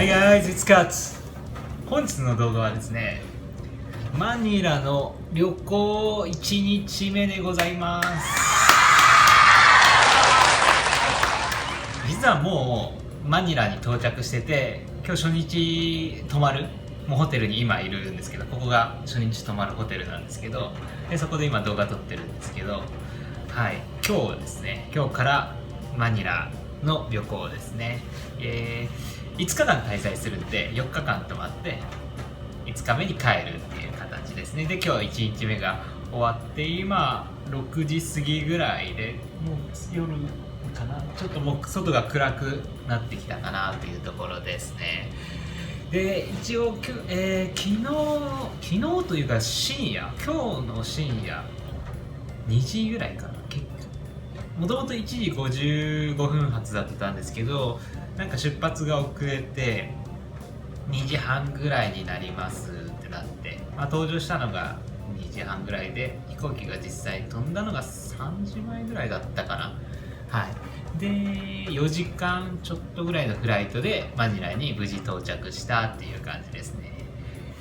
Hi guys, it's Katz. 本日の動画はですね、マニラの旅行1日目でございます。実はもうマニラに到着してて、今日初日泊まるもうホテルに今いるんですけど、ここが初日泊まるホテルなんですけど、でそこで今動画撮ってるんですけど、はい、今日ですね、今日からマニラの旅行ですね。5日間滞在するんで4日間泊まって5日目に帰るっていう形ですね。で今日1日目が終わって今6時過ぎぐらいでもう夜かな、ちょっともう外が暗くなってきたかなというところですね。で一応昨日というか深夜、今日の深夜2時ぐらいかな、もともと1時55分発だったんですけど、なんか出発が遅れて2時半ぐらいになりますってなって、搭乗したのが2時半ぐらいで、飛行機が実際飛んだのが3時前ぐらいだったかな。はい、で4時間ちょっとぐらいのフライトでマニラに無事到着したっていう感じですね。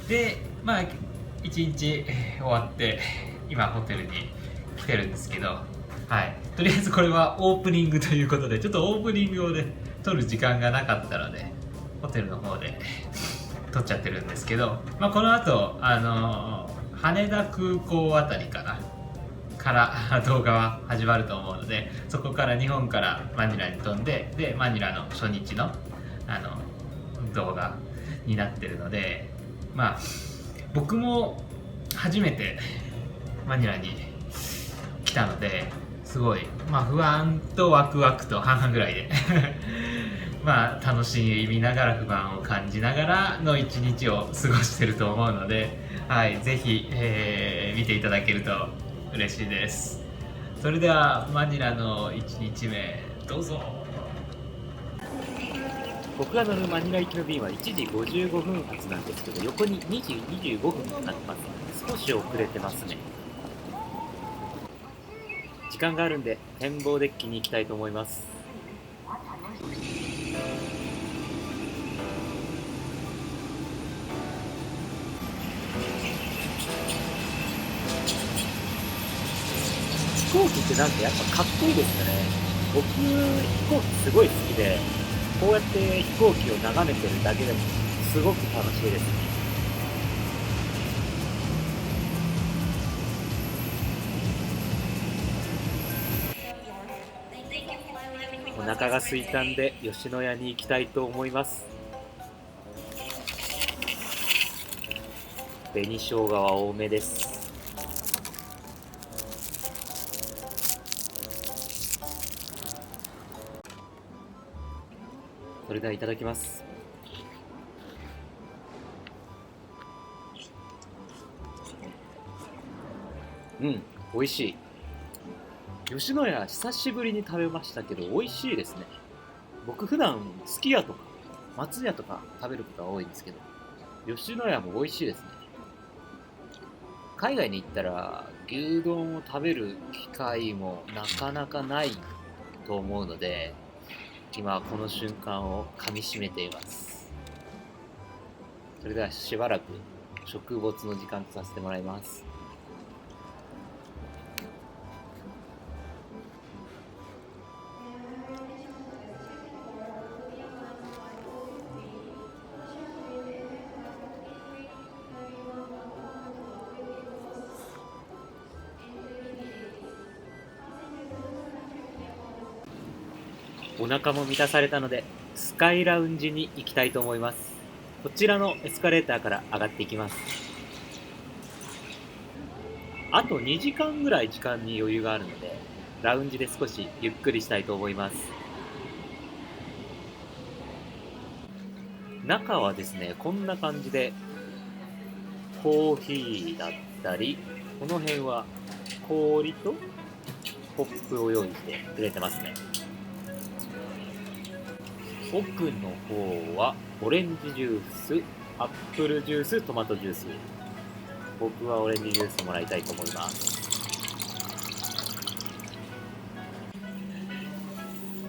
で1日終わって今ホテルに来てるんですけど、はい、とりあえずこれはオープニングということで、ちょっとオープニングをね撮る時間がなかったのでホテルの方で撮っちゃってるんですけど、この後羽田空港あたりから動画は始まると思うので、そこから日本からマニラに飛んで、でマニラの初日の動画になってるので、僕も初めてマニラに来たので、すごい、不安とワクワクと半々ぐらいで楽しみながら不安を感じながらの一日を過ごしてると思うので、はい、ぜひ、見ていただけると嬉しいです。それではマニラの1日目どうぞ。僕が乗るマニラ行きの便は1時55分発なんですけど、横に2時25分になってます。少し遅れてますね。時間があるんで展望デッキに行きたいと思います。飛行機ってなんかやっぱかっこいいですよね。僕飛行機すごい好きで、こうやって飛行機を眺めてるだけでもすごく楽しいですね。お腹が空いたんで吉野家に行きたいと思います。紅生姜は多めです。それではいただきます。美味しい。吉野家久しぶりに食べましたけど美味しいですね。僕普段すき家とか松屋とか食べることが多いんですけど、吉野家も美味しいですね。海外に行ったら牛丼を食べる機会もなかなかないと思うので、今この瞬間をかみしめています。それではしばらく食没の時間とさせてもらいます。お腹も満たされたのでスカイラウンジに行きたいと思います。こちらのエスカレーターから上がっていきます。あと2時間ぐらい時間に余裕があるので、ラウンジで少しゆっくりしたいと思います。中はですね、こんな感じでコーヒーだったり、この辺は氷とポップを用意してくれてますね。奥の方はオレンジジュース、アップルジュース、トマトジュース。僕はオレンジジュースもらいたいと思います。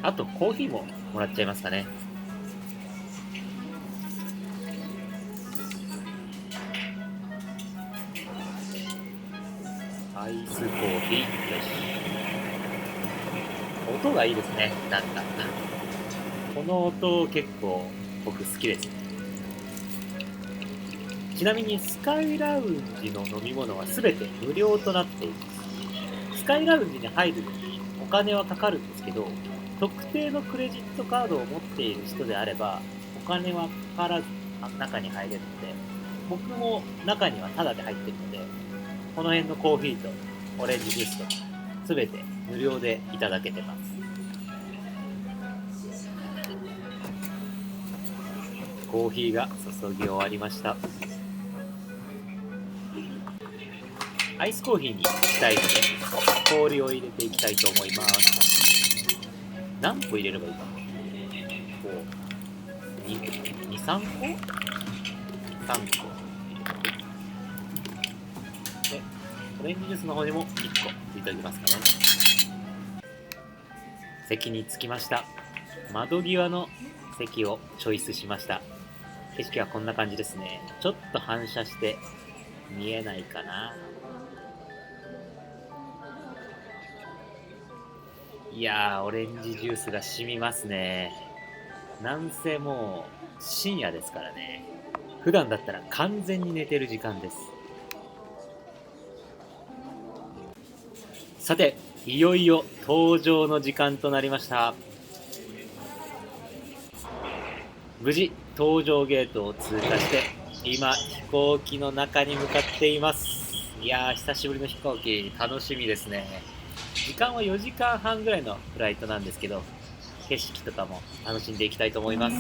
あとコーヒーももらっちゃいますかね。アイスコーヒーよし。音がいいですね。なんかこの音結構僕好きです。ちなみにスカイラウンジの飲み物は全て無料となっています。スカイラウンジに入るのにお金はかかるんですけど、特定のクレジットカードを持っている人であればお金はかからず中に入れるので、僕も中にはタダで入ってるので、この辺のコーヒーとオレンジジュースと全て無料でいただけてます。コーヒーが注ぎ終わりました。アイスコーヒーにしたいので氷を入れていきたいと思います。何個入れればいいかな。2、3個 ?3 個。で、オレンジジュースの方にも1個いただきますかね。席に着きました。窓際の席をチョイスしました。景色はこんな感じですね。ちょっと反射して見えないかな。いやー、オレンジジュースが染みますね。なんせもう深夜ですからね。普段だったら完全に寝てる時間です。さて、いよいよ搭乗の時間となりました。無事搭乗ゲートを通過して今飛行機の中に向かっています。いやー、久しぶりの飛行機楽しみですね。時間は4時間半ぐらいのフライトなんですけど、景色とかも楽しんでいきたいと思います。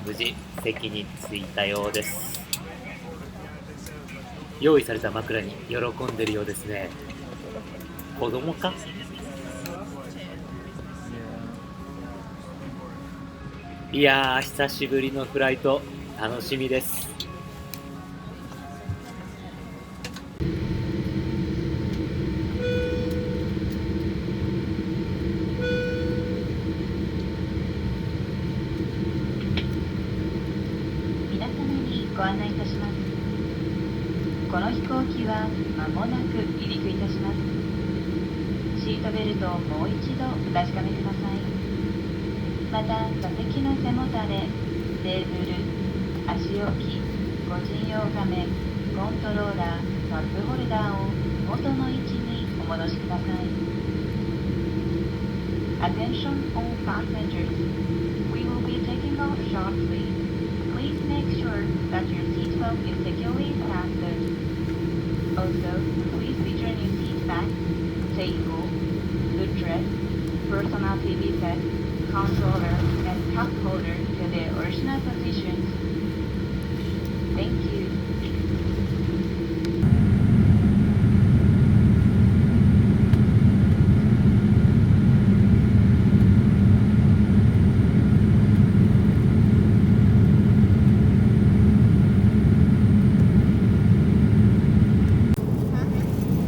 無事席に着いたようです。用意された枕に喜んでるようですね。子供か？いやー、久しぶりのフライト楽しみです。皆様にご案内いたします。この飛行機は間もなく離陸いたします。シートベルトをもう一度お確かめください。また座席の背もたれ、テーブル、足置き、個人用画面、コントローラー、カップホルダーを元の位置にお戻しください。Attention all passengers. We will be taking off shortly. Please make sure that your seatbelt is securely fastened. Also, please return your seat back, table, footrest, personal TV set, controller, and cup holder to their original positions. Thank you.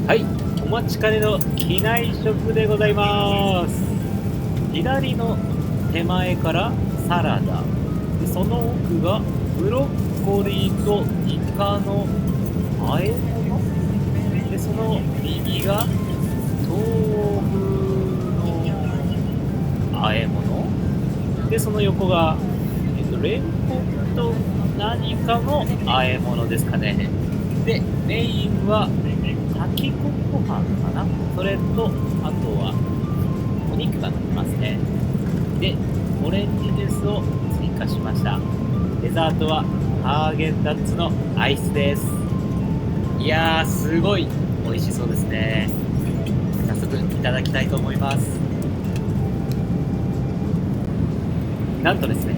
はい、お待ちかねの機内食でございます。左の手前からサラダで、その奥がブロッコリーとイカの和え物で、その右が豆腐の和え物で、その横が、レンコンと何かの和え物ですかね。で、メインは炊き込みご飯かな、それとあとはお肉が乗ってますね。で、オレンジジュースを追加しました。デザートはハーゲンダッツのアイスです。いやー、すごい美味しそうですね。早速いただきたいと思います。なんとですね、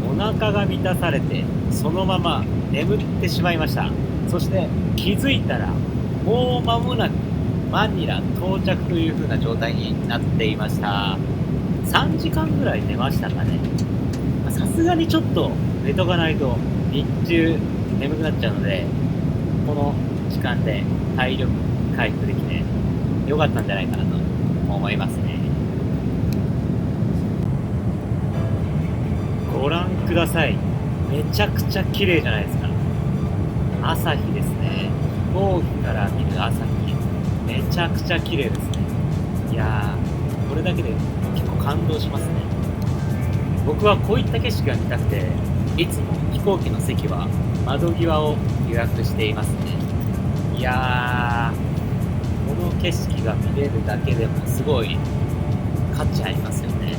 お腹が満たされてそのまま眠ってしまいました。そして気づいたらもう間もなくマニラ到着という風な状態になっていました。3時間ぐらい寝ましたかね。さすがにちょっと寝とかないと日中眠くなっちゃうので、この時間で体力回復できてよかったんじゃないかなと思いますね。ご覧ください。めちゃくちゃ綺麗じゃないですか。朝日ですね。飛行機から見る朝日、めちゃくちゃ綺麗ですね。いやー、これだけで結構感動しますね。僕はこういった景色が見たくて、いつも飛行機の席は窓際を予約していますね。いやー、この景色が見れるだけでもすごい価値ありますよね。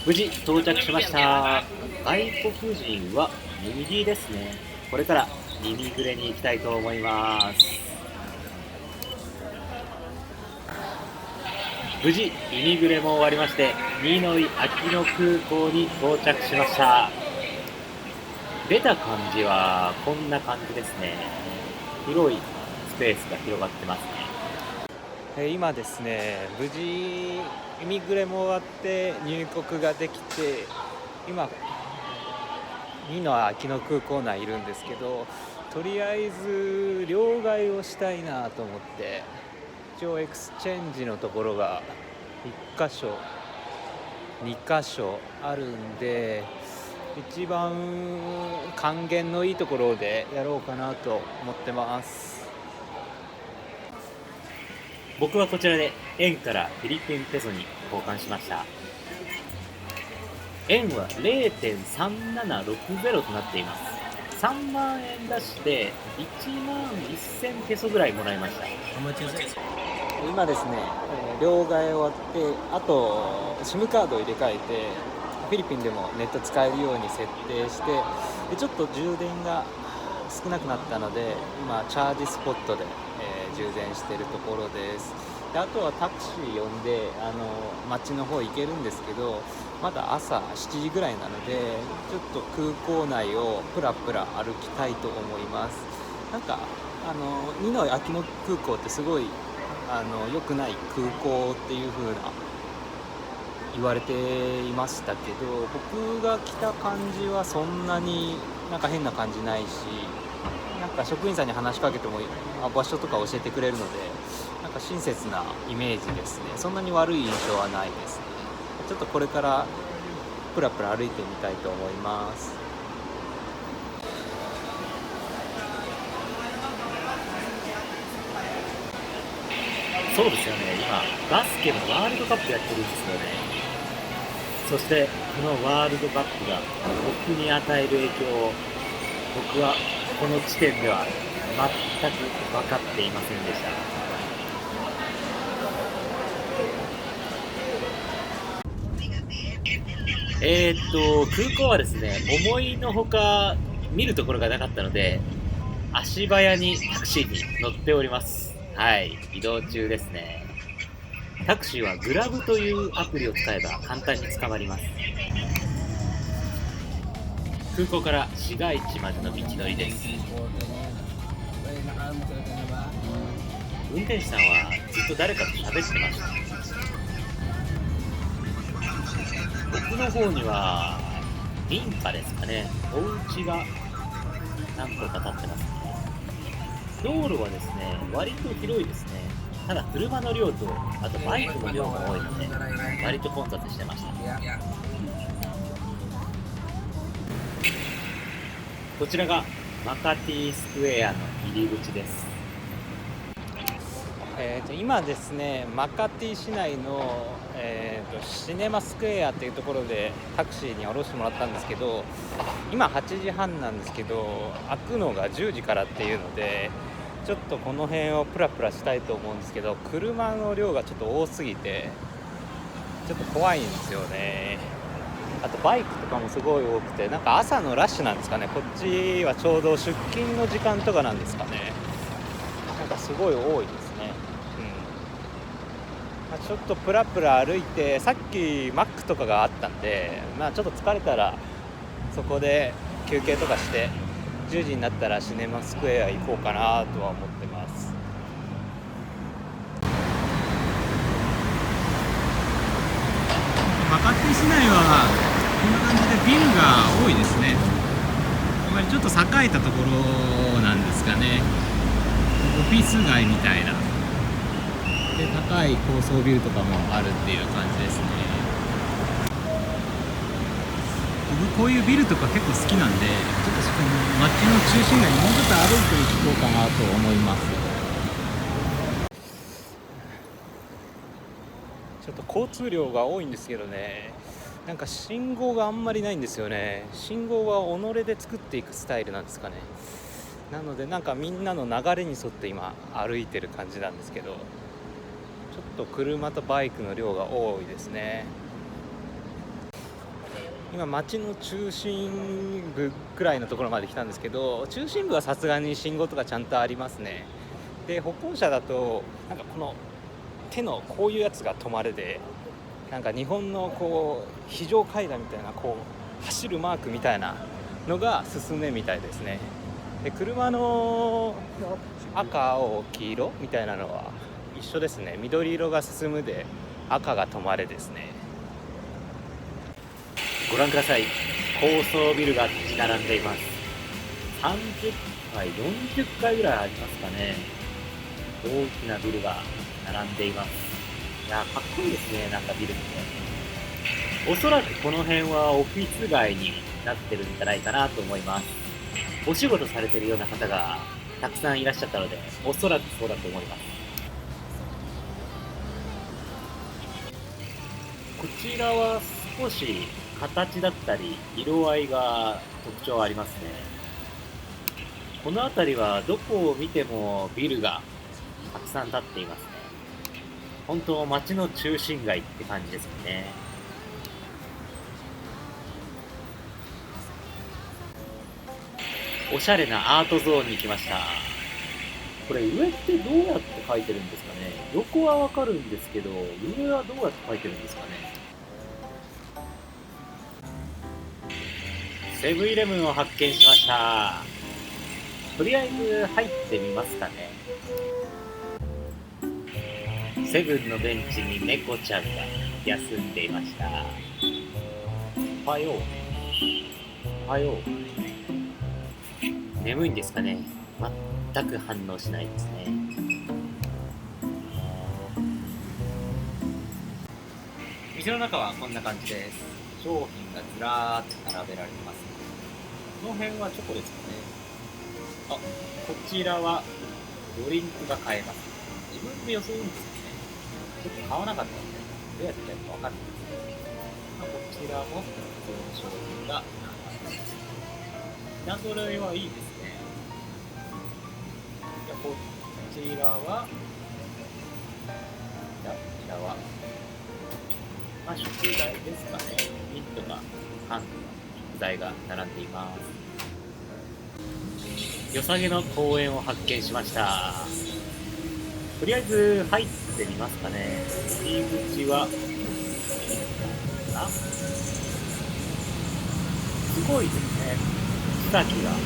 無事到着しました。外国人は右ですね。これからリミグレに行きたいと思います。無事リミグレも終わりまして、ニノイ秋野空港に到着しました。出た感じはこんな感じですね。広いスペースが広がってますね。今ですね、無事イミグレも終わって入国ができて、今ニノイ秋野空港内いるんですけど、とりあえず両替をしたいなと思って、一応エクスチェンジのところが1箇所2箇所あるんで、一番還元のいいところでやろうかなと思ってます。僕はこちらで円からフィリピンペソに交換しました。円は 0.3760 となっています。3万円出して1万1000ペソぐらいもらいました。今ですね、両替終わって、あと SIM カードを入れ替えてフィリピンでもネット使えるように設定して、でちょっと充電が少なくなったので、今チャージスポットで、充電しているところです。であとはタクシー呼んで街の方行けるんですけど、まだ朝7時ぐらいなので、ちょっと空港内をプラプラ歩きたいと思います。なんかニノイ秋野空港ってすごい良くない空港っていう風な言われていましたけど、僕が来た感じはそんなになんか変な感じないし、なんか職員さんに話しかけても場所とか教えてくれるので、なんか親切なイメージですね。そんなに悪い印象はないですね。ちょっとこれからプラプラ歩いてみたいと思います。そうですよね、今バスケのワールドカップやってるんですよね。そしてこのワールドカップが僕に与える影響を、僕はこの時点では全く分かっていませんでした。空港はですね、思いのほか見るところがなかったので、足早にタクシーに乗っております。はい、移動中ですね。タクシーはグラブというアプリを使えば簡単に捕まります。空港から市街地までの道のりです。運転手さんはずっと誰かと喋ってました。僕の方には民家ですかね、お家が何個か建ってますね。道路はですね、割と広いですね。ただ車の量と、あとバイクの量も多いので、割と混雑してました。こちらがマカティスクエアの入り口です。今ですね、マカティ市内の、シネマスクエアっていうところでタクシーに降ろしてもらったんですけど、今8時半なんですけど、開くのが10時からっていうので、ちょっとこの辺をプラプラしたいと思うんですけど、車の量がちょっと多すぎて、ちちょっと怖いんですよね。あとバイクとかもすごい多くて、なんか朝のラッシュなんですかね。こっちはちょうど出勤の時間とかなんですかね。なんかすごい多いですね。ちょっとプラプラ歩いて、さっきマックとかがあったんで、ちょっと疲れたらそこで休憩とかして、10時になったらシネマスクエア行こうかなとは思ってます。マカティ市内はこんな感じでビルが多いですね。ちょっと栄えたところなんですかね。オフィス街みたいなで、高い高層ビルとかもあるっていう感じですね。僕こういうビルとか結構好きなんで、ちょっと街の中心街にもうちょっと歩いていこうかなと思います。ちょっと交通量が多いんですけどね、なんか信号があんまりないんですよね。信号は己で作っていくスタイルなんですかね。なのでなんかみんなの流れに沿って今歩いてる感じなんですけど、ちょっと車とバイクの量が多いですね。今街の中心部くらいのところまで来たんですけど、中心部はさすがに信号とかちゃんとありますね。で、歩行者だとなんかこの手のこういうやつが止まれで、なんか日本のこう非常階段みたいなこう走るマークみたいなのが進めみたいですね。で、車の赤青黄色みたいなのは一緒ですね。緑色が進むで、赤が止まれですね。ご覧ください。高層ビルが並んでいます。30階、40階ぐらいありますかね。大きなビルが並んでいます。いや、かっこいいですね、なんかビルって。おそらくこの辺はオフィス街になってるんじゃないかなと思います。お仕事されてるような方がたくさんいらっしゃったので、おそらくそうだと思います。こちらは少し形だったり色合いが特徴ありますね。この辺りはどこを見てもビルがたくさん建っていますね。本当街の中心街って感じですよね。おしゃれなアートゾーンに来ました。これ上ってどうやって描いてるんですかね。横はわかるんですけど、上はどうやって描いてるんですかね。セブンイレブンを発見しました。とりあえず入ってみますかね。セブンのベンチに猫ちゃんが休んでいました。おはよう。おはよう。眠いんですかね。全く反応しないですね。店の中はこんな感じです。商品がずらーっと並べられてます。この辺はチョコですかね。あ、こちらはドリンクが買えます。自分で装うんですよね。ちょっと買わなかったので、どうやってやるかわかんないですね。こちらもこの商品が品揃えはいいですね。じゃこちらは食材ですかね。ミントが缶とか食材が並んでいます。良さげの公園を発見しました。とりあえず入ってみますかね。入り口はすごいですね。草木がいっ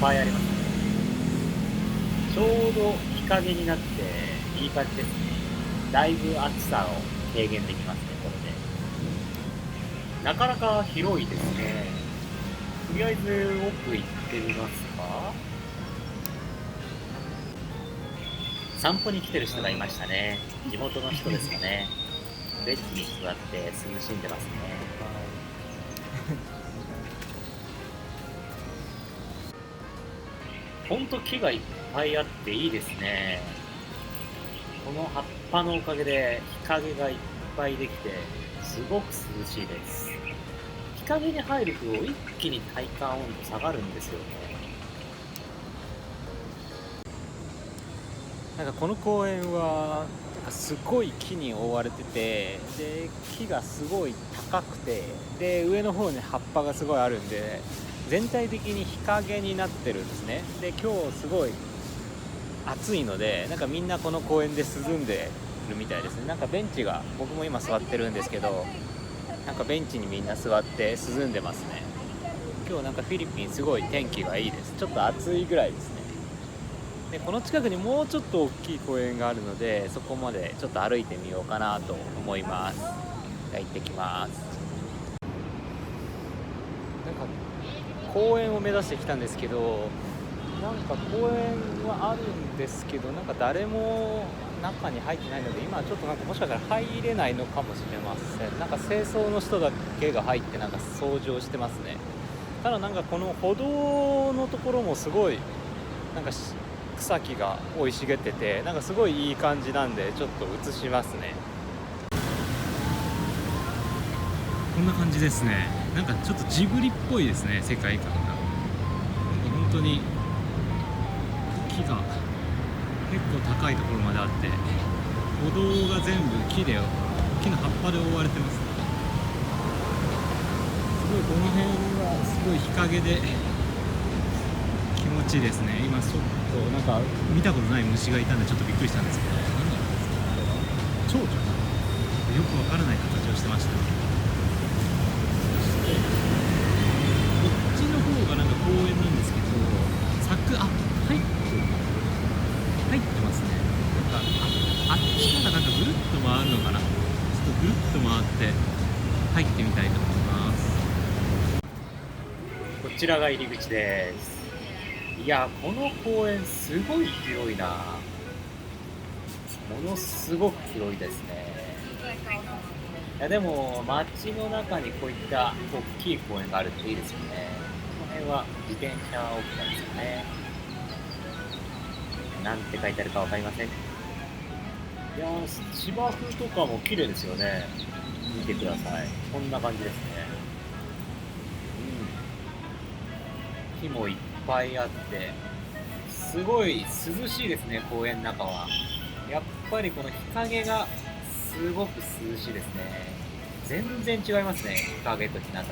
ぱいありますね。ちょうど日陰になっていい感じですね。だいぶ暑さを軽減できますね、これで。なかなか広いですね。とりあえず奥行ってみますか。散歩に来てる人がいましたね。地元の人ですかね。ベンチに座って涼しんでますね。ほんと木がいっぱいあっていいですね。この葉っぱのおかげで日陰がいっぱいできてすごく涼しいです。日陰に入ると一気に体感温度下がるんですよね。なんかこの公園はかすごい木に覆われてて、で木がすごい高くて、で上の方に葉っぱがすごいあるんで、全体的に日陰になってるんですね。で今日すごい暑いので、なんかみんなこの公園で涼んでるみたいですね。なんかベンチが、僕も今座ってるんですけど、なんかベンチにみんな座って涼んでますね。今日なんかフィリピンすごい天気がいいです。ちょっと暑いぐらいですね。でこの近くにもうちょっと大きい公園があるので、そこまでちょっと歩いてみようかなと思います。じゃあ行ってきます。なんか公園を目指してきたんですけど、なんか公園はあるんですけど、なんか誰も中に入ってないので、今はちょっとなんかもしかしたら入れないのかもしれません。なんか清掃の人だけが入ってなんか掃除をしてますね。ただなんかこの歩道のところもすごいなんか草木が生い茂ってて、なんかすごいいい感じなんで、ちょっと映しますね。こんな感じですね。なんかちょっとジブリっぽいですね、世界観が。なんか本当に木が結構高いところまであって、歩道が全部木の葉っぱで覆われてますね。すごいこの辺はすごい日陰で気持ちいいですね。今ちょっとなんか見たことない虫がいたんでちょっとびっくりしたんですけど、何なんですか？蝶々？よくわからない形をしてました。こっちの方がなんか公園なんですけど、入ってますね。なんかあっちからなんかぐるっと回るのかな。ちょっとぐるっと回って入ってみたいと思います。こちらが入り口です。いや、この公園すごい広いな。ものすごく広いですね。いやでも街の中にこういった大きい公園があるっていいですよね。この辺は自転車置きなんですよね。なんて書いてあるかわかりません。いやー、芝生とかも綺麗ですよね。見てください。こんな感じですね。木もいっぱいあってすごい涼しいですね。公園の中はやっぱりこの日陰がすごく涼しいですね。全然違いますね、日陰と日向が。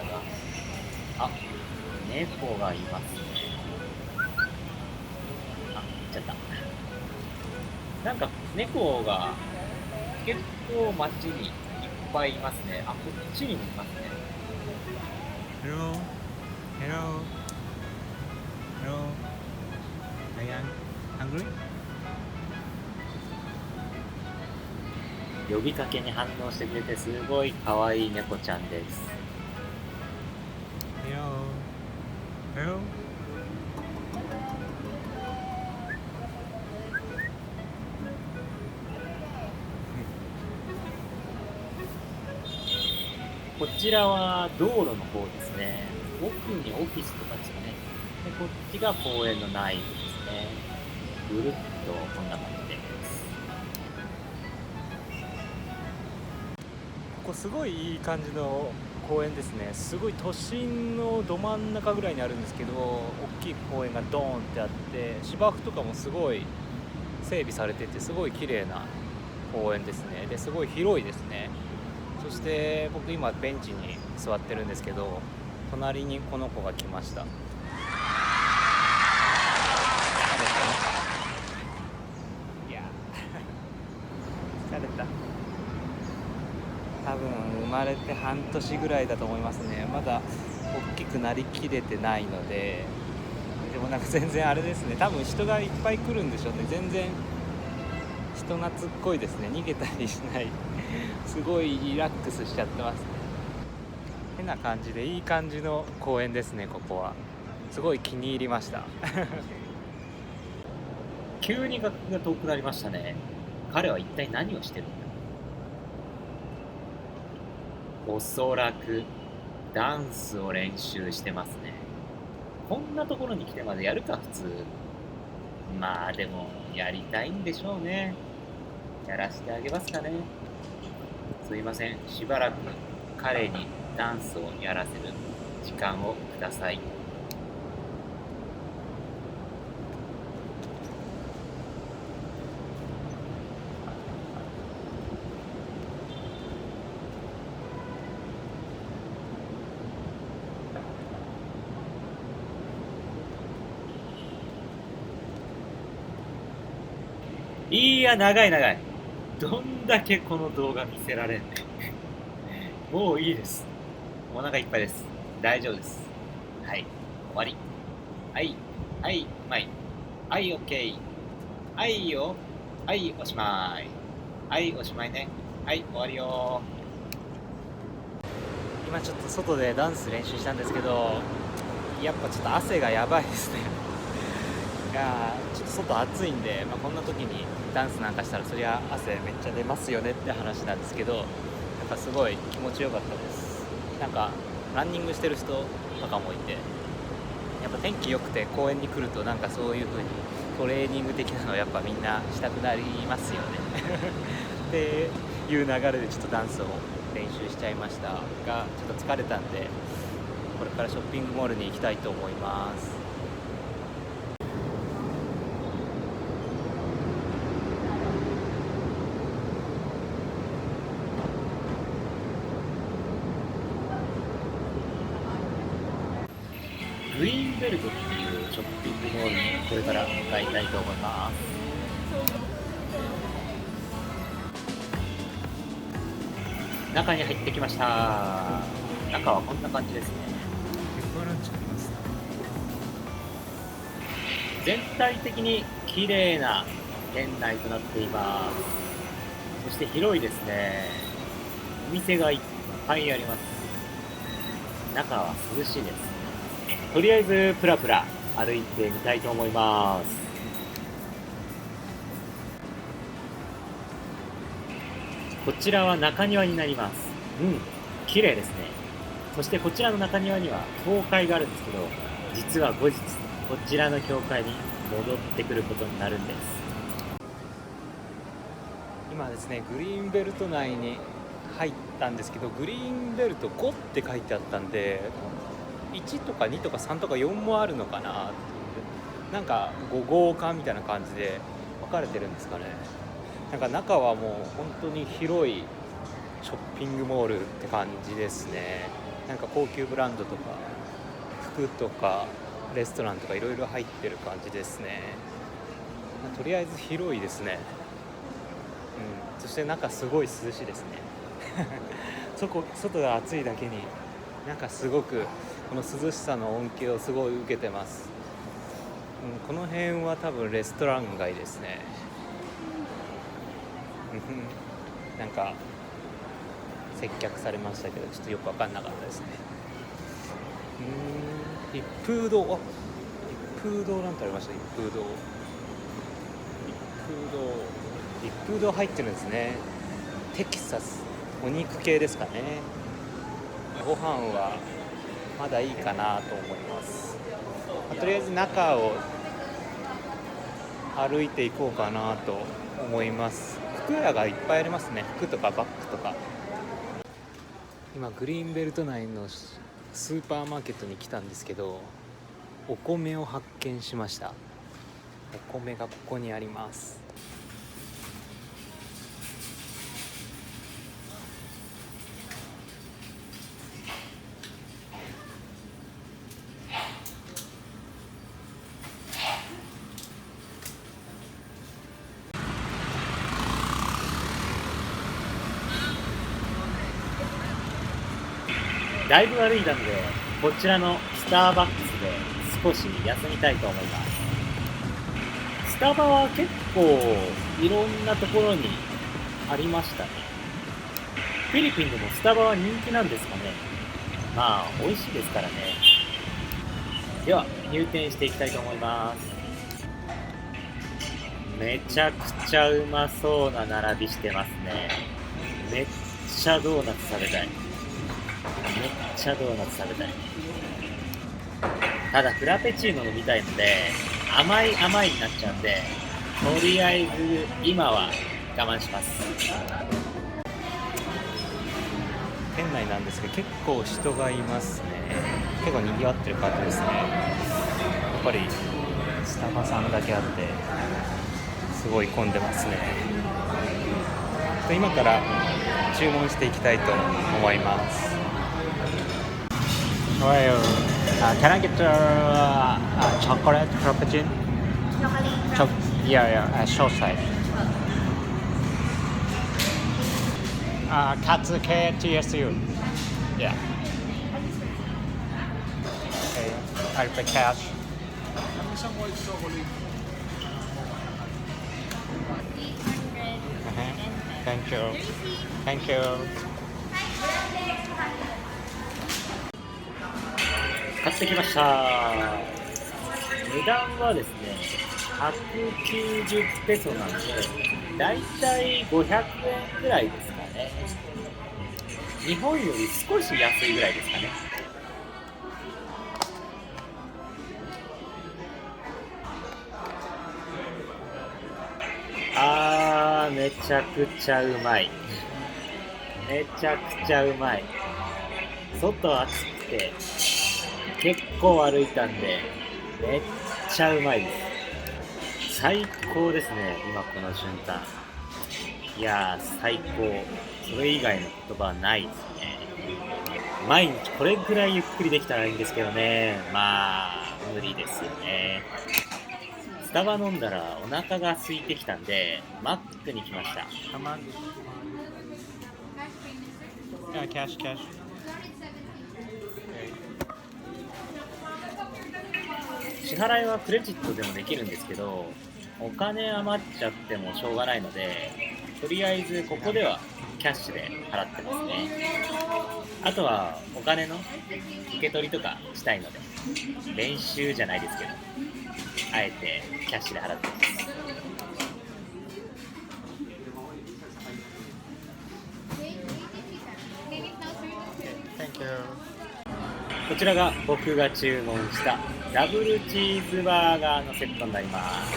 あ、猫がいますね。あ、行っちゃった。なんか猫が結構街にいっぱいいますね。あ、こっちにもいますね。Hello, hello, hello. Are you hungry? 呼びかけに反応してくれてすごい可愛い猫ちゃんです。Hello, hello. こちらは道路の方ですね。奥にオフィスとかですかね。で、こっちが公園の内部ですね。ぐるっとこんな感じです。ここすごいいい感じの公園ですね。すごい都心のど真ん中ぐらいにあるんですけど、大きい公園がドーンってあって、芝生とかもすごい整備されてて、すごい綺麗な公園ですね。ですごい広いですね。そして僕今ベンチに座ってるんですけど、隣にこの子が来ました。いや疲れた。多分生まれて半年ぐらいだと思いますね。まだ大きくなりきれてないので。でもなんか全然あれですね、多分人がいっぱい来るんでしょうね。全然人懐っこいですね。逃げたりしないすごいリラックスしちゃってますね。変な感じでいい感じの公園ですね。ここはすごい気に入りました急に楽譜が遠くなりましたね。彼は一体何をしてるんだ。おそらくダンスを練習してますね。こんなところに来てまでやるか普通。まあでもやりたいんでしょうね。やらせてあげますかね。すいません、しばらく彼にダンスをやらせる時間をください。いや、長い長い。どんだけこの動画見せられんねん。もういいです。お腹いっぱいです。大丈夫です。はい、終わり。はい、はい、うまい。はい、オッケー。はいよ。はい、おしまい。はい、おしまいね。はい、終わりよ。今ちょっと外でダンス練習したんですけど、やっぱちょっと汗がやばいですね。いやーちょっと外暑いんで、こんな時にダンスなんかしたらそりゃ汗めっちゃ出ますよねって話なんですけど、やっぱすごい気持ちよかったです。なんかランニングしてる人とかもいて、やっぱ天気良くて公園に来るとなんかそういう風にトレーニング的なのやっぱみんなしたくなりますよねっていう流れでちょっとダンスを練習しちゃいましたが、ちょっと疲れたんでこれからショッピングモールに行きたいと思います。グイーンベルトっていうショッピングモールにこれから向かいたいと思います。中に入ってきました。中はこんな感じですね。ペッパーランチあります。全体的に綺麗な店内となっています。そして広いですね。お店がいっぱいあります。中は涼しいです。とりあえずプラプラ歩いてみたいと思います。こちらは中庭になります。綺麗ですね。そしてこちらの中庭には教会があるんですけど、実は後日こちらの教会に戻ってくることになるんです。今ですね、グリーンベルト内に入ったんですけど、グリーンベルト5って書いてあったんで、1とか2とか3とか4もあるのかなっていう、なんか5号館みたいな感じで分かれてるんですかね。なんか中はもう本当に広いショッピングモールって感じですね。なんか高級ブランドとか服とかレストランとかいろいろ入ってる感じですね。とりあえず広いですね。そして中すごい涼しいですね外が暑いだけになんかすごくこの涼しさの恩恵をすごい受けてます。この辺は多分レストラン街ですね。なんか接客されましたけどちょっとよく分かんなかったですね。一風堂、一風堂なんてありました。一風堂入ってるんですね。テキサスお肉系ですかね。ご飯はまだいいかなと思います。とりあえず中を歩いていこうかなと思います。服屋がいっぱいありますね。服とかバッグとか。今グリーンベルト内のスーパーマーケットに来たんですけど、お米を発見しました。お米がここにあります。だいぶ歩いたので、こちらのスターバックスで少し休みたいと思います。スタバは結構いろんなところにありましたね。フィリピンでもスタバは人気なんですかね。まあ美味しいですからね。では入店していきたいと思います。めちゃくちゃうまそうな並びしてますね。めっちゃドーナツ食べたい。めっちゃドーナツ食べたい。ただフラペチーノ飲みたいので甘いになっちゃうんで、とりあえず今は我慢します。店内なんですけど結構人がいますね。結構賑わってる感じですね。やっぱりスタバさんだけあってすごい混んでますね。今から注文していきたいと思います。Well, can I get chocolate frappuccino? Yeah, short size. Katsu KTSU. Yeah. Okay. I'll pay cash. Thank you. Thank you. 買ってきました。値段はですね、190ペソなんで、だいたい500円ぐらいですかね。日本より少し安いぐらいですかね。めちゃくちゃうまい。めちゃくちゃうまい。外暑くて結構歩いたんでめっちゃうまいです。最高ですね、今この瞬間。いやー最高。それ以外の言葉はないですね。毎日これぐらいゆっくりできたらいいんですけどね、まあ無理ですよね。スタバ飲んだらお腹が空いてきたんでマックに来ました。Cash. Okay. 支払いはクレジットでもできるんですけど、お金余っちゃってもしょうがないので、とりあえずここではキャッシュで払ってますね。あとはお金の受け取りとかしたいので、練習じゃないですけど、あえてキャッシュで払ってます。Thank you. こちらが僕が注文したダブルチーズバーガーのセットになります。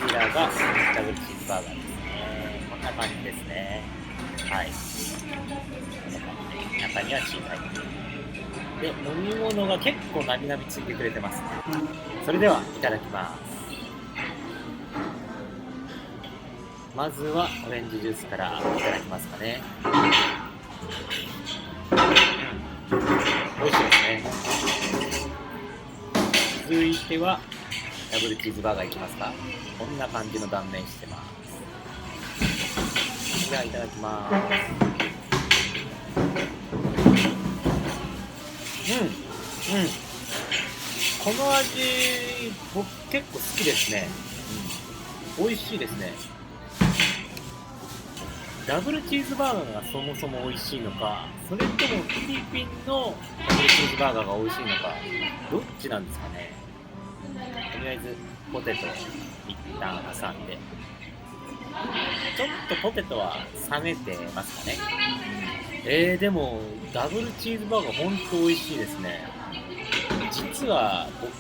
こちらがダブルチーズバーガーですね。こんな感じですね。はい。こんな感じで、中にはチーズ入ってる。で、飲み物が結構なみなみついてくれてますね。それではいただきます。まずはオレンジジュースからいただきますかね。美味しいですね。続いてはダブルチーズバーガーいきますか。こんな感じの断面してます。じゃあいただきます。この味僕結構好きですね。美味しいですね。ダブルチーズバーガーがそもそも美味しいのか、それともフィリピンのダブルチーズバーガーが美味しいのか、どっちなんですかね。とりあえずポテト一旦挟んで、ちょっとポテトは冷めてますかね。でもダブルチーズバーガーほんと美味しいですね。実は僕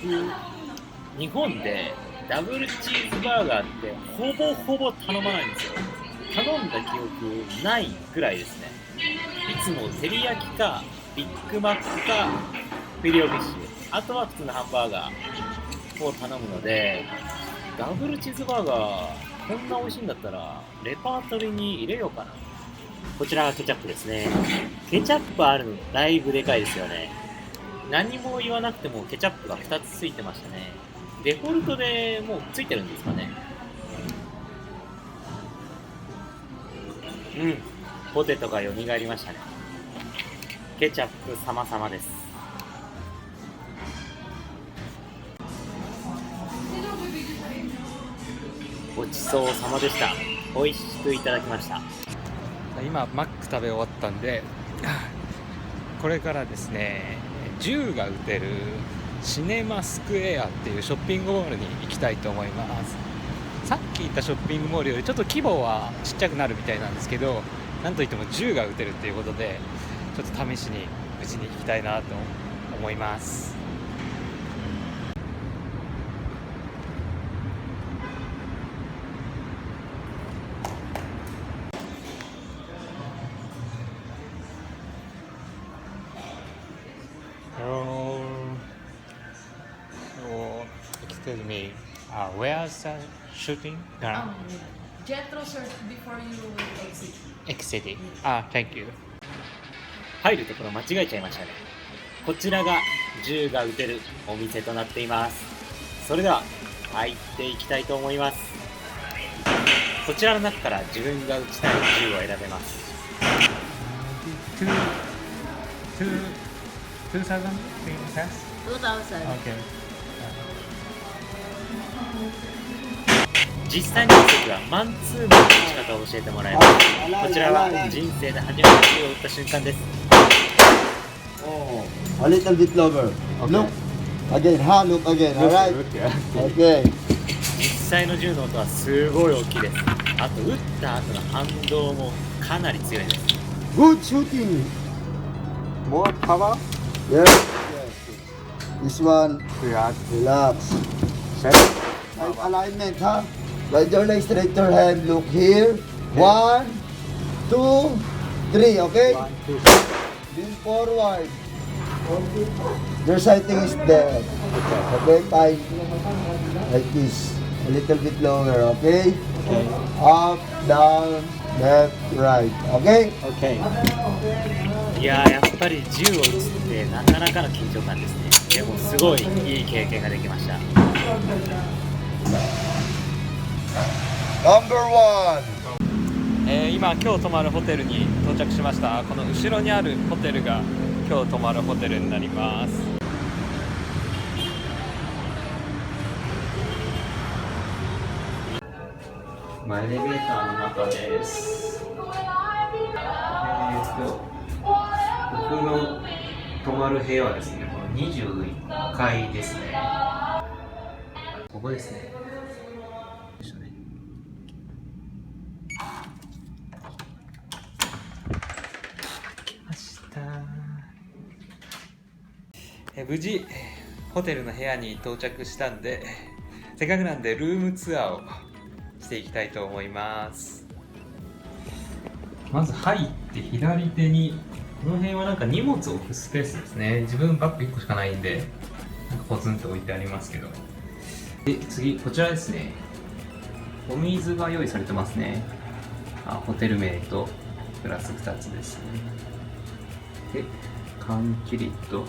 日本でダブルチーズバーガーってほぼほぼ頼まないんですよ。頼んだ記憶ないぐらいですね。いつも照り焼きかビッグマックかフィレオフィッシュ、あとは普通のハンバーガーを頼むので、ダブルチーズバーガーこんな美味しいんだったらレパートリーに入れようかな。こちらがケチャップですね。ケチャップあるのだいぶでかいですよね。何も言わなくてもケチャップが2つついてましたね。デフォルトでもうついてるんですかね。ポテトが蘇りましたね。ケチャップ様々です。ごちそうさまでした。美味しくいただきました。今マック食べ終わったんで、これからですね、銃が撃てるシネマスクエアっていうショッピングモールに行きたいと思います。さっき言ったショッピングモールよりちょっと規模はちっちゃくなるみたいなんですけど、なんといっても銃が撃てるっていうことで、ちょっと試しに撃ちに行きたいなと思います。Excuse me, where's the shooting? Jetro, sir, before you exit. Exiting. Thank you. 入るところ間違えちゃいましたね。こちらが銃が撃てるお店となっています。それでは入っていきたいと思います。こちらの中から自分が撃ちたい銃を選べます。2000 pass? 2000. Okay. 実際の席はマンツーマンの打ち方を教えてもらいます。こちらは人生で初めて銃を撃った瞬間です。 Oh, a little bit lower. Look again, look again, alright? Okay. 実際の銃の音はすごい大きいです。あと撃った後の反動もかなり強いです。 Good shooting. More power? Yes. This one, Relax. relax. Set. Right alignment, huh? Right your leg straight your hand. Look here. 1, 2, 3, okay? 1, 2, Lean forward. Your sighting is there. Okay, fine. Like this. A little bit lower, okay? Okay. Up, down, left, right. Okay? Okay. いやー、やっぱり銃を撃つってなかなかの緊張感ですね。でもすごいいい経験ができました。 Number 1. 今日泊まるホテルに到着しました。この後ろにあるホテルが今日泊まるホテルになります。エレベーターの中です。僕の泊まる部屋はですね、この21階ですね。ここですね。よいしょね。来ました。無事ホテルの部屋に到着したんで、せっかくなんでルームツアーをしていきたいと思います。まず入って左手にこの辺はなんか荷物を置くスペースですね。自分バッグ1個しかないんでなんかポツンと置いてありますけど、で次こちらですね。お水が用意されてますね。ホテル名とプラス2つですね。で缶切りとこ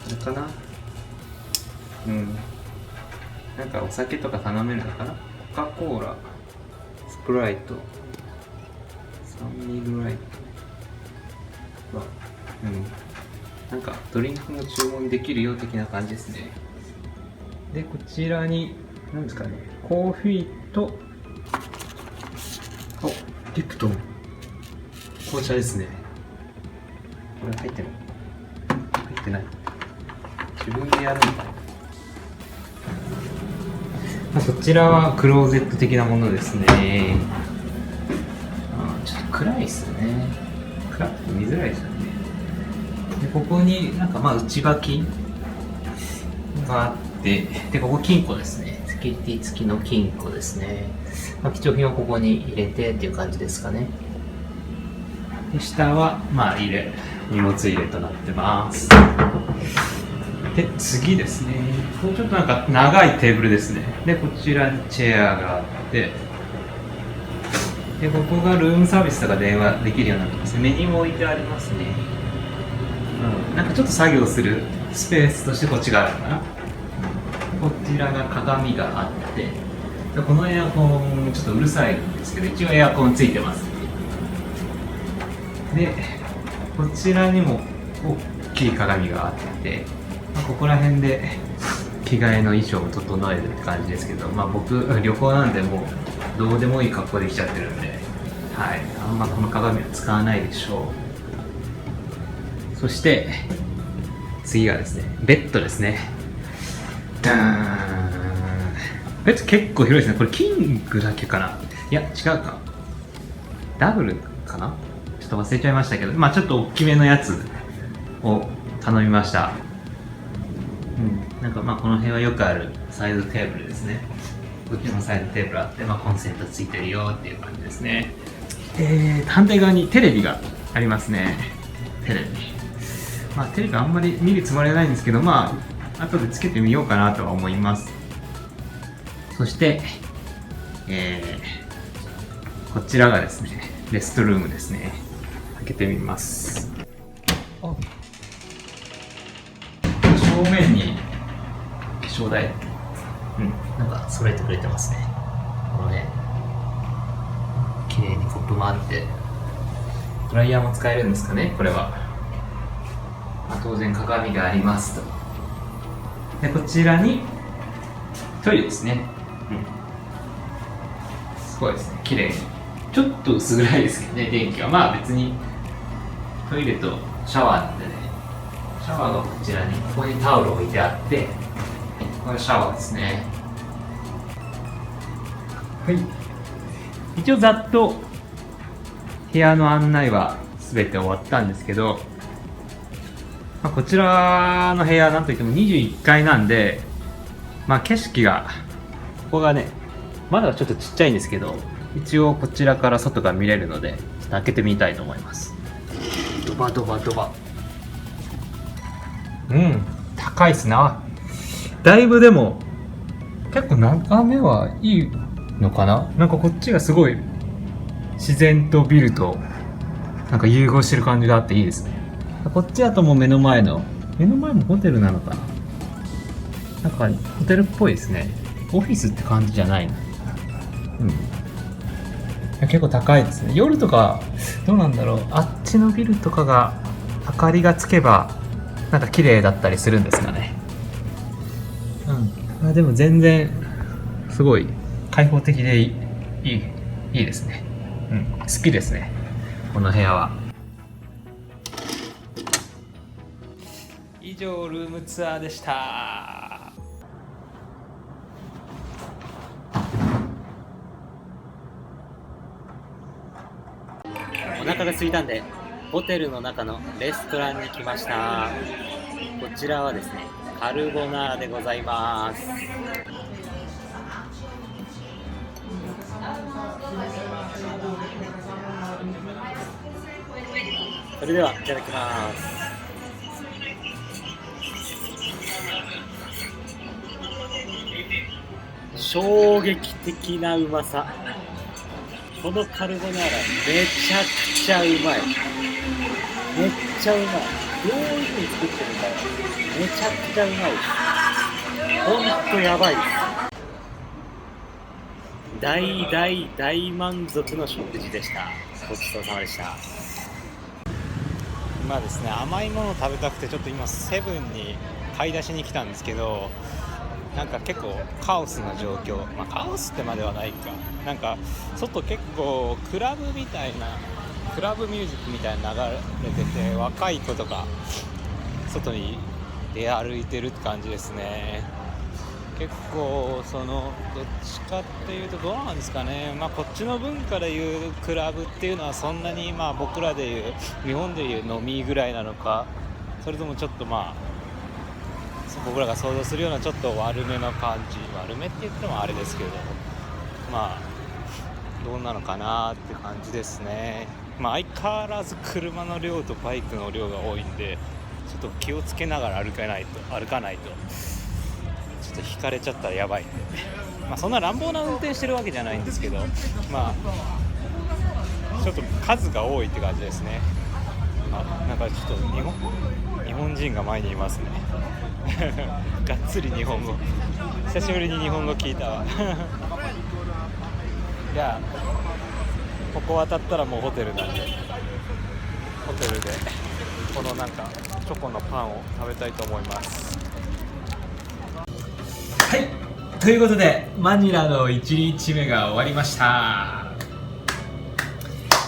れかな、なんかお酒とか頼めるのかな。コカ・コーラ、スプライト、サンミールライトは、なんかドリンクも注文できるよ的な感じですね。で、こちらに、何ですかね、コーヒーと、リプトン、紅茶ですね。これ入ってない。入ってない。自分でやるのかな。こちらはクローゼット的なものですね。ちょっと暗いですね。暗くて見づらいですよね。でここになんか内履きがあって、でここ金庫ですね。セキュリティ付きの金庫ですね。貴重品をここに入れてっていう感じですかね。で下は荷物入れとなってます。で次ですね、これちょっとなんか長いテーブルですね。でこちらにチェアがあって、でここがルームサービスとか電話できるようになってますね。メニューも置いてありますね。なんかちょっと作業するスペースとしてこっちがあるのかな。こちらが鏡があって、でこのエアコンちょっとうるさいんですけど、一応エアコンついてます。でこちらにも大きい鏡があって、ここら辺で着替えの衣装を整えるって感じですけど、僕旅行なんでもうどうでもいい格好できちゃってるんで、あんまこの鏡は使わないでしょう。そして次がですね、ベッドですね。ダーン。ベッド結構広いですね。これキングだけかな。いや違うか、ダブルかな、ちょっと忘れちゃいましたけど、ちょっと大きめのやつを頼みました。なんかこの辺はよくあるサイドテーブルですね。こっちもサイドテーブルあって、コンセントついてるよっていう感じですね。反対側にテレビがありますね。テレビ。テレビあんまり見るつもりはないんですけど、後でつけてみようかなとは思います。そして、こちらがですね、レストルームですね。開けてみます。正面に化粧台、なんか揃えてくれてますね。このね、綺麗にコップもあって、ドライヤーも使えるんですかね、これは。当然鏡がありますと。でこちらにトイレですね、すごいですね、綺麗に。ちょっと薄暗いですけどね、電気は。まあ別にトイレとシャワーなんでね、シャワーがこちらに、ここにタオル置いてあって、これシャワーですね。はい、一応ざっと部屋の案内は全て終わったんですけど、こちらの部屋なんといっても21階なんで、景色が、ここがね、窓がちょっとちっちゃいんですけど、一応こちらから外が見れるので、ちょっと開けてみたいと思います。ドバドバドバ。高いっすな。だいぶでも、結構眺めはいいのかな。なんかこっちがすごい自然とビルとなんか融合してる感じがあっていいですね。こっちだともう目の前もホテルなのかな。なんかホテルっぽいですね。オフィスって感じじゃないな。結構高いですね。夜とかどうなんだろう。あっちのビルとかが明かりがつけばなんか綺麗だったりするんですかね。でも全然すごい開放的でいいですね。好きですね、この部屋は。以上ルームツアーでした。お腹が空いたんでホテルの中のレストランに来ました。こちらはですね、カルボナーラでございます。それではいただきます。衝撃的なうまさ。このカルボナーラめちゃくちゃうまい。めっちゃうまい。どういう風に作ってるんだろう。めちゃくちゃうまいです。ほんとやばいです。大満足の食事でした。ごちそうさまでした。今ですね、甘いものを食べたくてちょっと今セブンに買い出しに来たんですけど、なんか結構カオスな状況、カオスってまではないか、なんか外結構クラブミュージックみたいな流れてて、若い子とか外に出歩いてるって感じですね。結構どっちかっていうとどうなんですかね、こっちの文化でいうクラブっていうのはそんなに僕らでいう日本でいう飲みぐらいなのか、それともちょっと僕らが想像するようなちょっと悪めの感じ、悪めって言ってもあれですけど、どうなのかなって感じですね。相変わらず車の量とバイクの量が多いんで、ちょっと気をつけながら歩かないとちょっと引かれちゃったらやばいんで、そんな乱暴な運転してるわけじゃないんですけど、ちょっと数が多いって感じですね。なんかちょっと日本人が前にいますねがっつり日本語、久しぶりに日本語聞いたわいや、ここ渡ったらもうホテルなんで、ホテルでこのなんかチョコのパンを食べたいと思います。はい、ということでマニラの1日目が終わりました。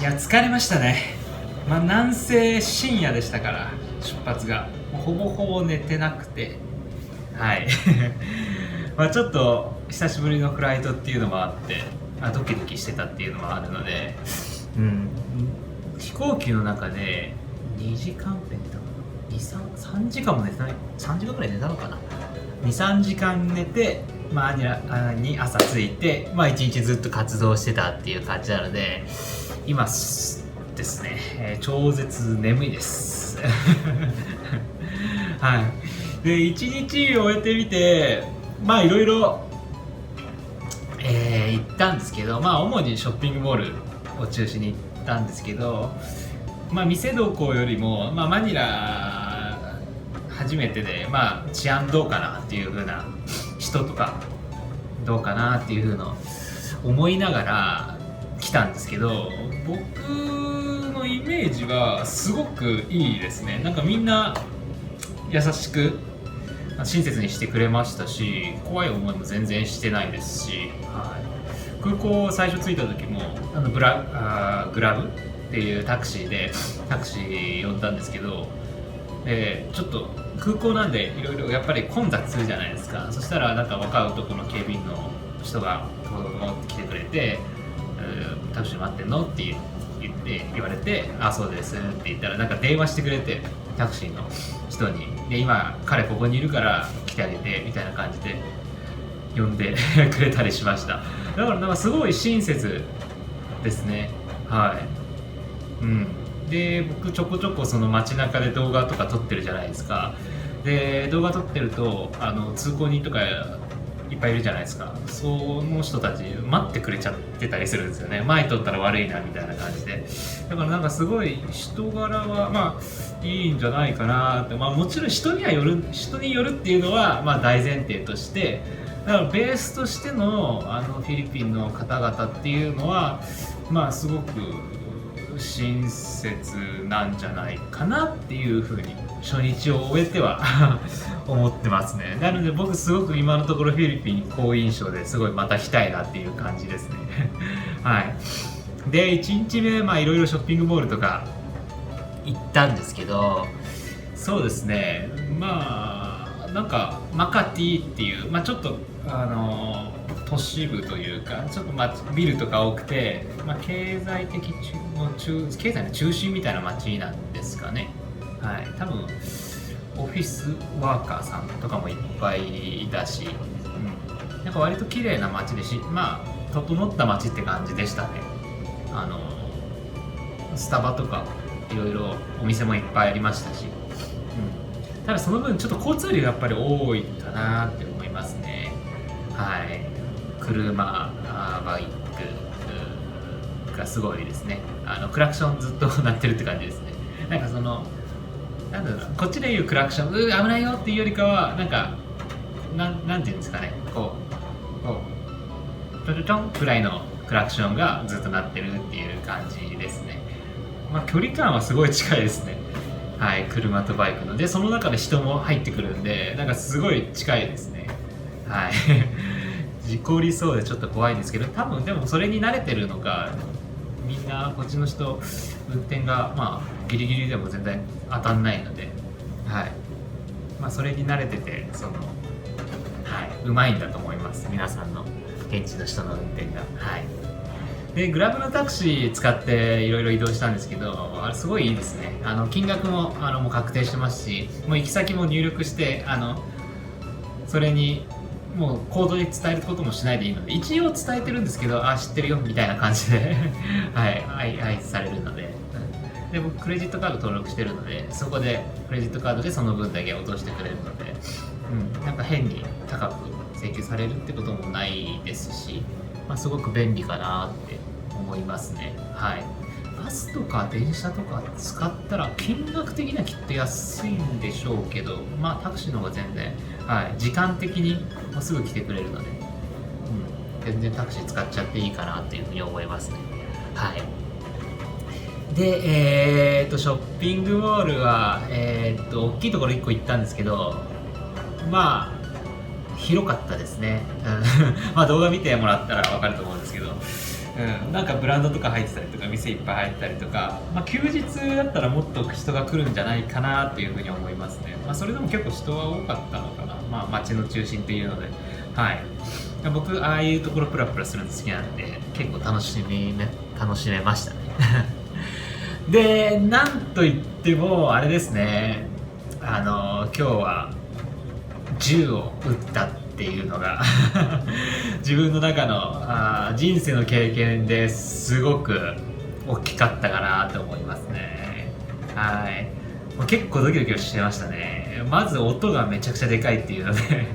いや疲れましたね。なんせ深夜でしたから、出発がほぼほぼ寝てなくて、はいちょっと久しぶりのフライトっていうのもあってドキドキしてたっていうのもあるので、飛行機の中で2時間寝た3時間も寝てない、3時間ぐらい寝たのかな、2,3 時間寝て、マニラに朝着いて、1日ずっと活動してたっていう感じなので、今ですね、超絶眠いですはい。で一日終えてみて、いろいろ行ったんですけど、主にショッピングモールを中心に行ったんですけど、店どこよりも、マニラ初めてで、治安どうかなっていう風な、人とかどうかなっていう風の思いながら来たんですけど、僕ののイメージはすごくいいですね。なんかみんな優しく親切にしてくれましたし、怖い思いも全然してないですし、はい、空港最初着いた時もグラブっていうタクシー呼んだんですけど、ちょっと空港なんでいろいろやっぱり混雑するじゃないですか。そしたらなんか若い男の警備員の人が持ってきてくれて、タクシー待ってんのって言われて、あ、そうですって言ったらなんか電話してくれて、タクシーの人に、で今彼ここにいるから来てあげてみたいな感じで呼んでくれたりしました。だからなんかすごい親切ですね。はい、うん。で僕ちょこちょこその街中で動画とか撮ってるじゃないですか。で動画撮ってると通行人とかいっぱいいるじゃないですか。その人たち待ってくれちゃってたりするんですよね。前撮ったら悪いなみたいな感じで。だからなんかすごい人柄はまあいいんじゃないかなって。まあもちろん人によるっていうのはまあ大前提として、だからベースとしてのフィリピンの方々っていうのはまあすごく親切なんじゃないかなっていうふうに初日を終えては思ってますね。なので僕すごく今のところフィリピン好印象ですごいまた来たいなっていう感じですねはい。で1日目まあいろいろショッピングモールとか行ったんですけど、そうですね、まあなんかマカティっていう、まあ、ちょっと都市部というかちょっとビルとか多くて、まあ、経済の中心みたいな街なんですかね。はい、多分オフィスワーカーさんとかもいっぱいいたし、うん、なんか割と綺麗な街でまあ整った街って感じでしたね。スタバとかいろいろお店もいっぱいありましたし、うん、ただその分ちょっと交通量やっぱり多いかなって思いますね。はい、車、バイクがすごいですね。クラクションずっと鳴ってるって感じですね。なんかなんだろうな、こっちでいうクラクション危ないよっていうよりかはなんていうんですかね、こうトントンくらいのクラクションがずっと鳴ってるっていう感じですね。まあ距離感はすごい近いですね。はい、車とバイクのでその中で人も入ってくるんでなんかすごい近いですね。はい事故りそうでちょっと怖いんですけど、多分でもそれに慣れてるのか、みんなこっちの人運転がまあギリギリでも全然当たんないので、はい、まあそれに慣れててうまいんだと思います。皆さんの現地の人の運転が。はい。でグラブのタクシー使っていろいろ移動したんですけど、あれすごいいいですね。金額ももう確定してますし、もう行き先も入力してそれにもうコードで伝えることもしないでいいので、一応伝えてるんですけど、知ってるよみたいな感じではい合図されるので、で僕クレジットカード登録してるので、そこでクレジットカードでその分だけ落としてくれるので、なんか変に高く請求されるってこともないですし、まあ、すごく便利かなって思いますね。はい。バスとか電車とか使ったら金額的にはきっと安いんでしょうけど、まあタクシーの方が全然、時間的にもうすぐ来てくれるので、全然タクシー使っちゃっていいかなっていうふうに思いますね。はい。で、ショッピングモールは、大きいところ1個行ったんですけど、まあ広かったですね。まあ動画見てもらったら分かると思うんですけど、なんかブランドとか入ってたりとか店いっぱい入ってたりとか、まあ、休日だったらもっと人が来るんじゃないかなというふうに思いますね。まあ、それでも結構人は多かったのかな、まあ、街の中心っていうので、はい、僕ああいうところプラプラするの好きなんで結構楽しめましたねでなんといってもあれですね、今日は銃を撃ったっていうのが自分の中の人生の経験ですごく大きかったかなと思いますね。はい、もう結構ドキドキしてましたね。まず音がめちゃくちゃでかいっていうのでヘ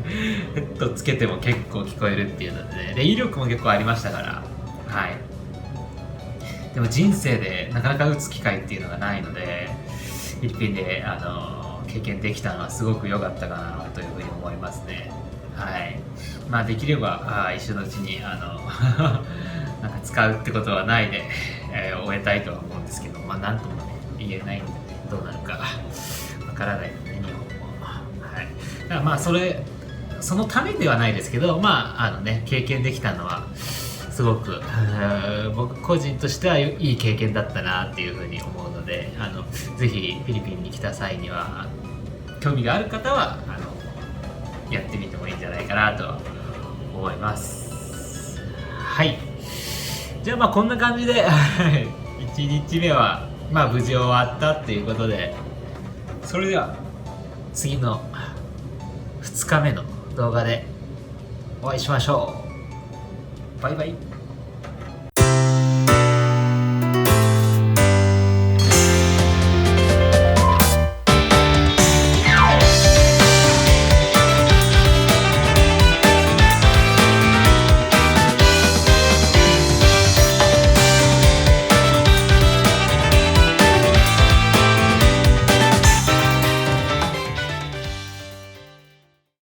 ッドつけても結構聞こえるっていうので、威力も結構ありましたから、はい。でも人生でなかなか撃つ機会っていうのがないので、フィリピンで経験できたのはすごく良かったかなというふうに思いますね。はい。まあできれば一緒のうちになんか使うってことはないで終えたいとは思うんですけど、まあなんともね言えないので、どうなるかわからないので、日本も、はい、だからまあそのためではないですけど、まあ経験できたのはすごく僕個人としてはいい経験だったなっていうふうに思うので、ぜひフィリピンに来た際には興味がある方はやってみてもいいんじゃないかなと思います。はい、じゃあまあこんな感じで1日目はまあ無事終わったっていうことで、それでは次の2日目の動画でお会いしましょう。バイバイ。